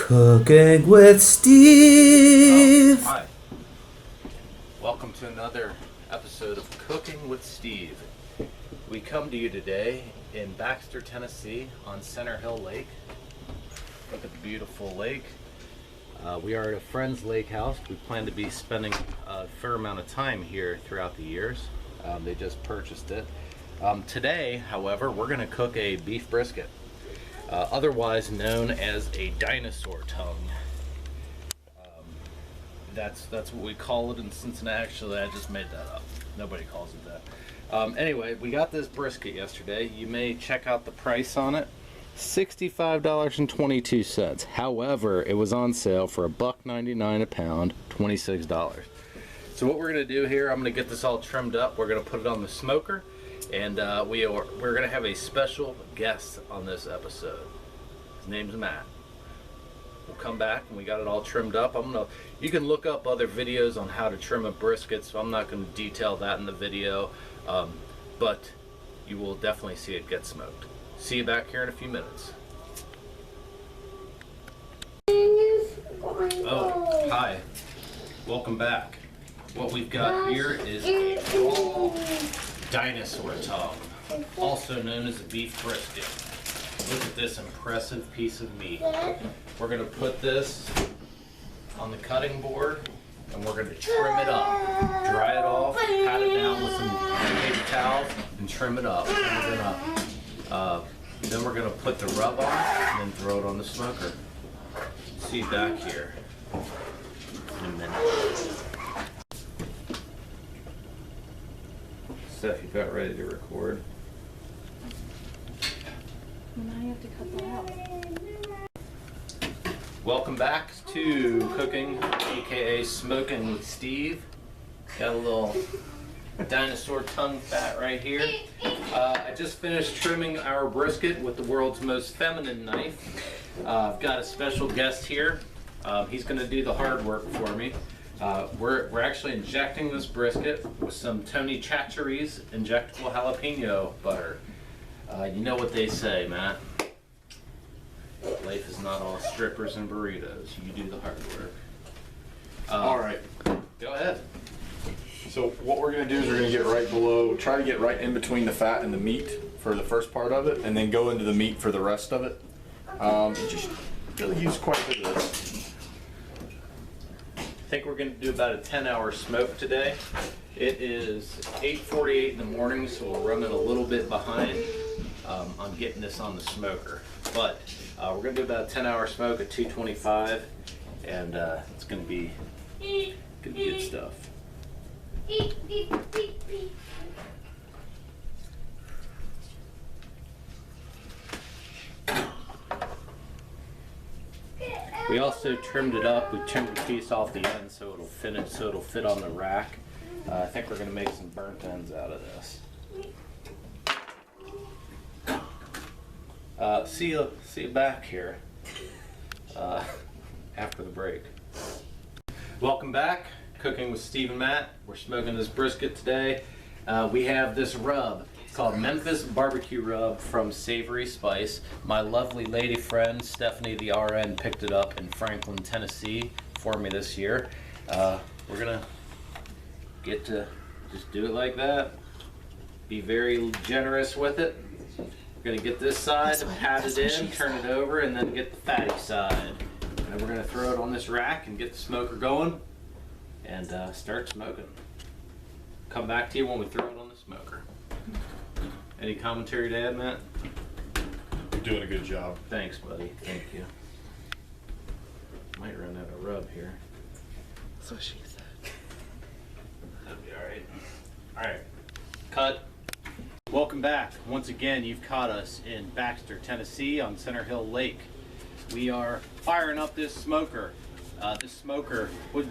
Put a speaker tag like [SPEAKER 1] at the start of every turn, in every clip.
[SPEAKER 1] Cooking with Steve.
[SPEAKER 2] Hi. Welcome to another episode of Cooking with Steve. We come to you today in Baxter, Tennessee on Center Hill Lake. Look at the beautiful lake. We are at a friend's lake house. We plan to be spending a fair amount of time here throughout the years. They just purchased it. Today, however, we're going to cook a beef brisket. Otherwise known as a dinosaur tongue. That's what we call it in Cincinnati. Actually, I just made that up. Nobody calls it that. Anyway, we got this brisket yesterday. You may check out the price on it. $65.22. However, it was on sale for $1.99 a pound, $26. So what we're going to do here, I'm going to get this all trimmed up. We're going to put it on the smoker. And we're going to have a special guest on this episode. His name's Matt. We'll come back and we got it all trimmed up. You can look up other videos on how to trim a brisket, so I'm not going to detail that in the video. But you will definitely see it get smoked. See you back here in a few minutes. Oh, hi. Welcome back. What we've got here is a raw dinosaur tongue, also known as a beef brisket. Look at this impressive piece of meat. We're going to put this on the cutting board and we're going to trim it up, dry it off, pat it down with some paper towels and trim it up. Then we're going to put the rub on and then throw it on the smoker. See you back here in a minute. Steph, you got ready to record?
[SPEAKER 3] Well, now you have to cut that out.
[SPEAKER 2] Welcome back to Cooking, aka Smoking with Steve. Got a little dinosaur tongue fat right here. I just finished trimming our brisket with the world's most feminine knife. I've got a special guest here. He's going to do the hard work for me. We're actually injecting this brisket with some Tony Chachere's injectable jalapeno butter. You know what they say, Matt. Life is not all strippers and burritos. You do the hard work.
[SPEAKER 4] All right.
[SPEAKER 2] Go ahead.
[SPEAKER 4] So what we're going to do is we're going to get right below, try to get right in between the fat and the meat for the first part of it, and then go into the meat for the rest of it. Just really use quite a bit of this.
[SPEAKER 2] I think we're going to do about a 10-hour smoke today. It is 8:48 in the morning, so we're running a little bit behind on getting this on the smoker. But we're going to do about a 10-hour smoke at 225, and it's going to be good stuff. We also trimmed it up. We trimmed a piece off the end so it'll fit on the rack. I think we're going to make some burnt ends out of this. See you back here after the break. Welcome back, Cooking with Steve and Matt. We're smoking this brisket today. We have this rub. It's called Memphis Barbecue Rub from Savory Spice. My lovely lady friend Stephanie the RN picked it up in Franklin, Tennessee for me this year. We're gonna get to just do it like that. Be very generous with it. We're gonna get this side, pat it in, turn it over, and then get the fatty side. And then we're gonna throw it on this rack and get the smoker going and start smoking. Come back to you when we throw it on the smoker. Any commentary to add, Matt?
[SPEAKER 4] You're doing a good job.
[SPEAKER 2] Thanks, buddy. Thank you. Might run out of rub here.
[SPEAKER 1] That's what she said.
[SPEAKER 2] That'll be alright. Alright. Cut. Welcome back. Once again, you've caught us in Baxter, Tennessee on Center Hill Lake. We are firing up this smoker. Why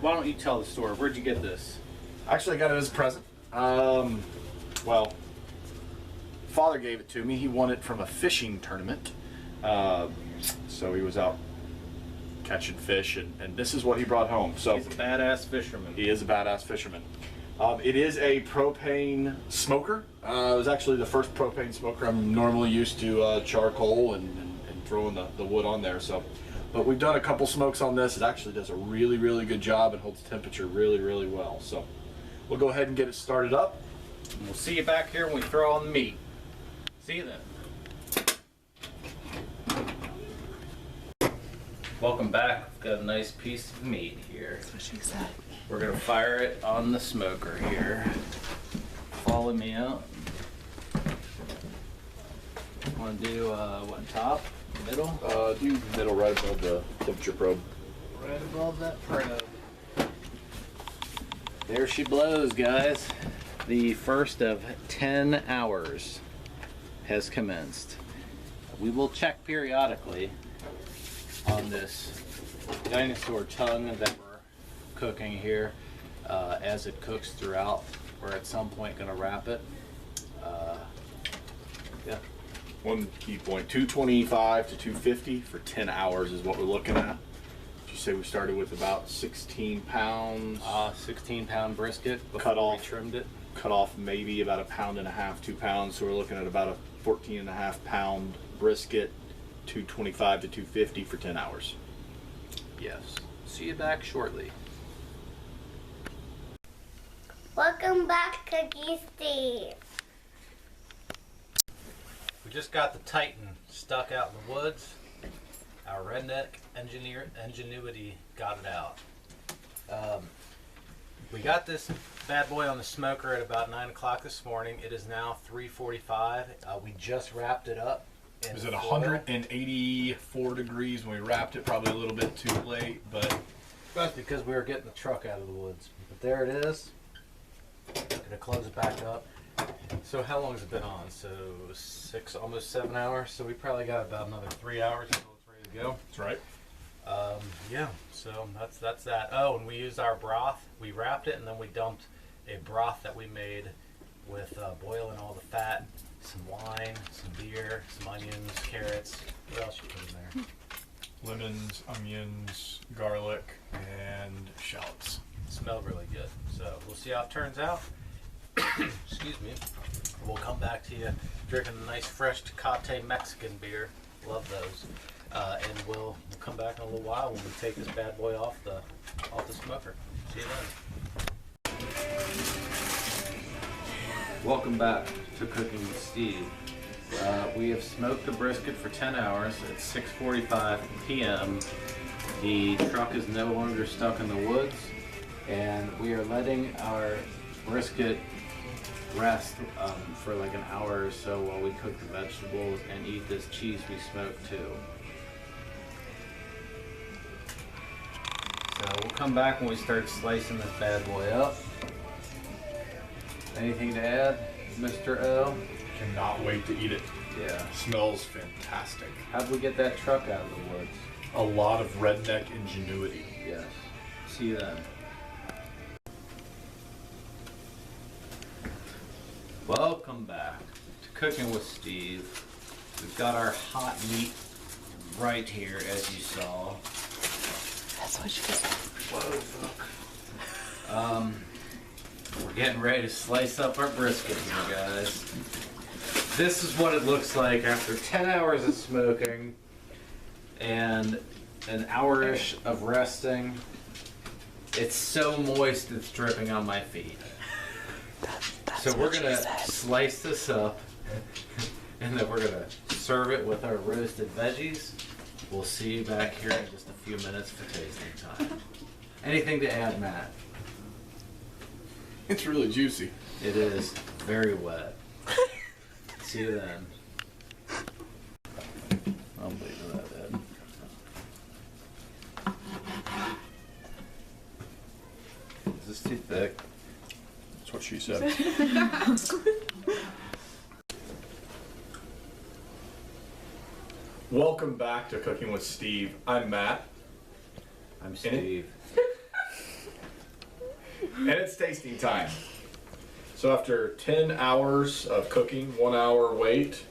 [SPEAKER 2] don't you tell the story? Where'd you get this?
[SPEAKER 4] Actually, I got it as a present. Well, father gave it to me. He won it from a fishing tournament. So he was out catching fish, and this is what he brought home. So
[SPEAKER 2] He's a badass fisherman.
[SPEAKER 4] he is a badass fisherman. It is a propane smoker. It was actually the first propane smoker. I'm normally used to charcoal and throwing the wood on there. So But we've done a couple smokes on this. It actually does a really, really good job and holds temperature really, really well. So we'll go ahead and get it started up.
[SPEAKER 2] And we'll see you back here when we throw on the meat. See you then. Welcome back. We've got a nice piece of meat here.
[SPEAKER 1] That's what she said.
[SPEAKER 2] We're gonna fire it on the smoker here. Follow me out. Want to do what, top, middle?
[SPEAKER 4] Do middle right above the temperature probe.
[SPEAKER 2] Right above that probe. There she blows, guys. The first of 10 hours has commenced. We will check periodically on this dinosaur tongue that we're cooking here as it cooks throughout. We're at some point going to wrap it. Yeah.
[SPEAKER 4] One key point, 225 to 250 for 10 hours is what we're looking at. Did you say we started with about 16 pounds?
[SPEAKER 2] 16-pound brisket before
[SPEAKER 4] Cut off.
[SPEAKER 2] we trimmed it.
[SPEAKER 4] Cut off maybe about 1.5 pounds, 2 pounds. So we're looking at about a 14.5 pound brisket, 225 to 250 for 10 hours.
[SPEAKER 2] Yes. See you back shortly.
[SPEAKER 5] Welcome back, Cookie Steve.
[SPEAKER 2] We just got the Titan stuck out in the woods. Our redneck ingenuity got it out. We got this bad boy on the smoker at about 9 o'clock this morning. It is now 3:45. We just wrapped it up.
[SPEAKER 4] It was at 184 degrees when we wrapped it, probably a little bit too late, but
[SPEAKER 2] that's because we were getting the truck out of the woods. But there it is. Gonna close it back up. So how long has it been on? So 6, almost 7 hours. So we probably got about another 3 hours until it's ready to go.
[SPEAKER 4] that's right.
[SPEAKER 2] Yeah. So that's that. Oh, and we used our broth. We wrapped it and then we dumped a broth that we made with boiling all the fat, some wine, some beer, some onions, carrots. What else you put in there?
[SPEAKER 4] Lemons, onions, garlic, and shallots.
[SPEAKER 2] Smelled really good. So we'll see how it turns out. Excuse me. We'll come back to you drinking a nice fresh Tecate Mexican beer. Love those. And we'll come back in a little while when we take this bad boy off the smoker. See you then. Welcome back to Cooking with Steve. We have smoked the brisket for 10 hours at 6:45 p.m. The truck is no longer stuck in the woods, and we are letting our brisket rest for like an hour or so while we cook the vegetables and eat this cheese we smoked too. So we'll come back when we start slicing this bad boy up. Anything to add, Mr. O?
[SPEAKER 4] Cannot wait to eat it.
[SPEAKER 2] Yeah.
[SPEAKER 4] Smells fantastic.
[SPEAKER 2] How'd we get that truck out of the woods?
[SPEAKER 4] A lot of redneck ingenuity.
[SPEAKER 2] Yes. See you then. Welcome back to Cooking with Steve. We've got our hot meat right here, as you saw.
[SPEAKER 1] That's what she said.
[SPEAKER 2] Whoa, fuck. We're getting ready to slice up our brisket here, guys. This is what it looks like after 10 hours of smoking and an hour-ish of resting. It's so moist it's dripping on my feet.
[SPEAKER 1] That's
[SPEAKER 2] So we're
[SPEAKER 1] what she
[SPEAKER 2] gonna
[SPEAKER 1] said.
[SPEAKER 2] slice this up and then we're gonna serve it with our roasted veggies. We'll see you back here in just a few minutes for tasting time. Anything to add, Matt?
[SPEAKER 4] It's really juicy.
[SPEAKER 2] It is very wet. See you then. I'll leave that in. Is this too thick?
[SPEAKER 4] That's what she said. Welcome back to Cooking with Steve. I'm Matt.
[SPEAKER 2] I'm Steve.
[SPEAKER 4] And it's tasting time. So after 10 hours of cooking, 1 hour wait,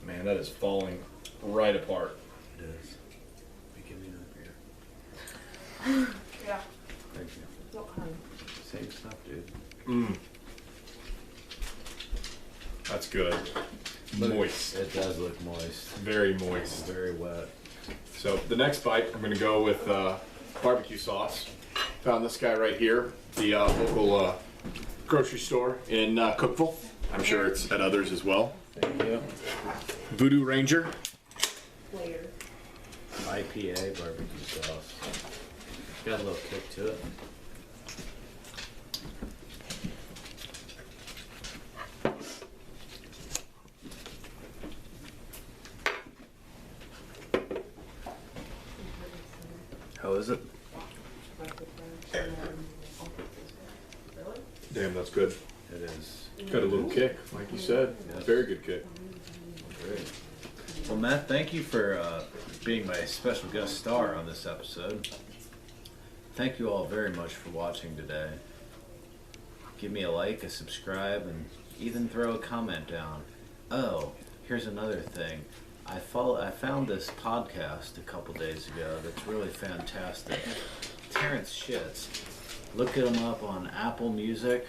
[SPEAKER 4] man, that is falling right apart.
[SPEAKER 2] It is. Give me another beer.
[SPEAKER 3] Yeah.
[SPEAKER 2] Thank you.
[SPEAKER 3] What kind?
[SPEAKER 2] Same stuff, dude.
[SPEAKER 4] Mmm. That's good. Moist.
[SPEAKER 2] It does look moist.
[SPEAKER 4] Very moist.
[SPEAKER 2] Very wet.
[SPEAKER 4] So the next bite, I'm gonna go with barbecue sauce. Found this guy right here, the local grocery store in Cookeville. I'm sure it's at others as well.
[SPEAKER 2] Thank you.
[SPEAKER 4] Voodoo Ranger.
[SPEAKER 2] IPA barbecue sauce. Got a little kick to it. How is it?
[SPEAKER 4] Damn, that's good.
[SPEAKER 2] It is.
[SPEAKER 4] Got a little kick, like you said.
[SPEAKER 2] Yes.
[SPEAKER 4] Very good kick.
[SPEAKER 2] Great. Well, Matt, thank you for being my special guest star on this episode. Thank you all very much for watching today. Give me a like, a subscribe, and even throw a comment down. Oh, here's another thing. I found this podcast a couple days ago that's really fantastic. Terrence Shits. Look him up on Apple Music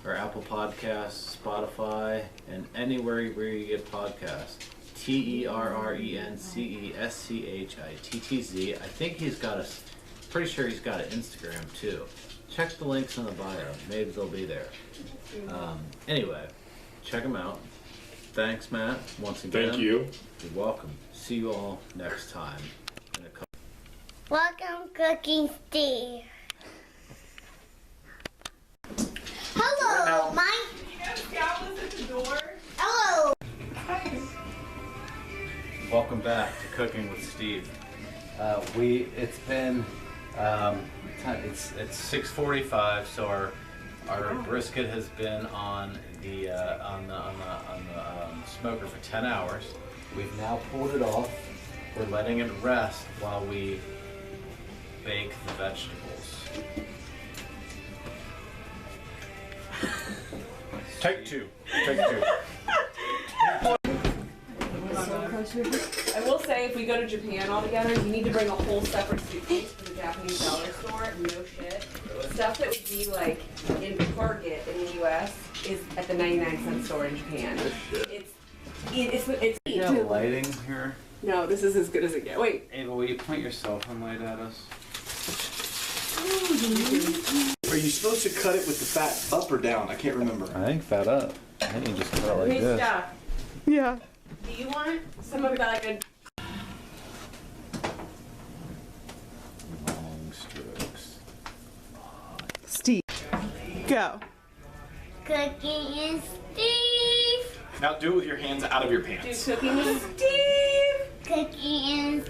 [SPEAKER 2] or Apple Podcasts, Spotify, and anywhere where you get podcasts. TERRENCESCHITTZ. I think he's got a, pretty sure he's got an Instagram too. Check the links in the bio. Maybe they'll be there. Anyway, check him out. Thanks, Matt, once again.
[SPEAKER 4] Thank you.
[SPEAKER 2] You're welcome. See you all next time. In a couple.
[SPEAKER 5] Welcome, Cookie Steve. Hello, my. Hello.
[SPEAKER 2] Welcome back to Cooking with Steve. It's been it's 6:45, so our brisket has been on the smoker for 10 hours. We've now pulled it off. We're letting it rest while we bake the vegetables.
[SPEAKER 4] Take two. Take two.
[SPEAKER 6] I will say, if we go to Japan all together, you need to bring a whole separate suitcase for the Japanese dollar store. No shit. Stuff that would be like in Target in the U.S. is at the 99-cent store in Japan. It's
[SPEAKER 2] You got lighting here?
[SPEAKER 6] No, this is as good as it gets. Wait.
[SPEAKER 2] Ava, will you point your cell phone light at us?
[SPEAKER 4] Are you supposed to cut it with the fat up or down? I can't remember.
[SPEAKER 2] I think fat up. I think you just cut it like
[SPEAKER 6] Hey,
[SPEAKER 2] this.
[SPEAKER 6] Steph,
[SPEAKER 1] Yeah.
[SPEAKER 6] do you want some of that, like a
[SPEAKER 2] Long strokes.
[SPEAKER 1] Steve. Go.
[SPEAKER 5] Cookie and Steve.
[SPEAKER 4] Now do it with your hands out of your pants.
[SPEAKER 6] do cooking with Steve?
[SPEAKER 5] Cookie and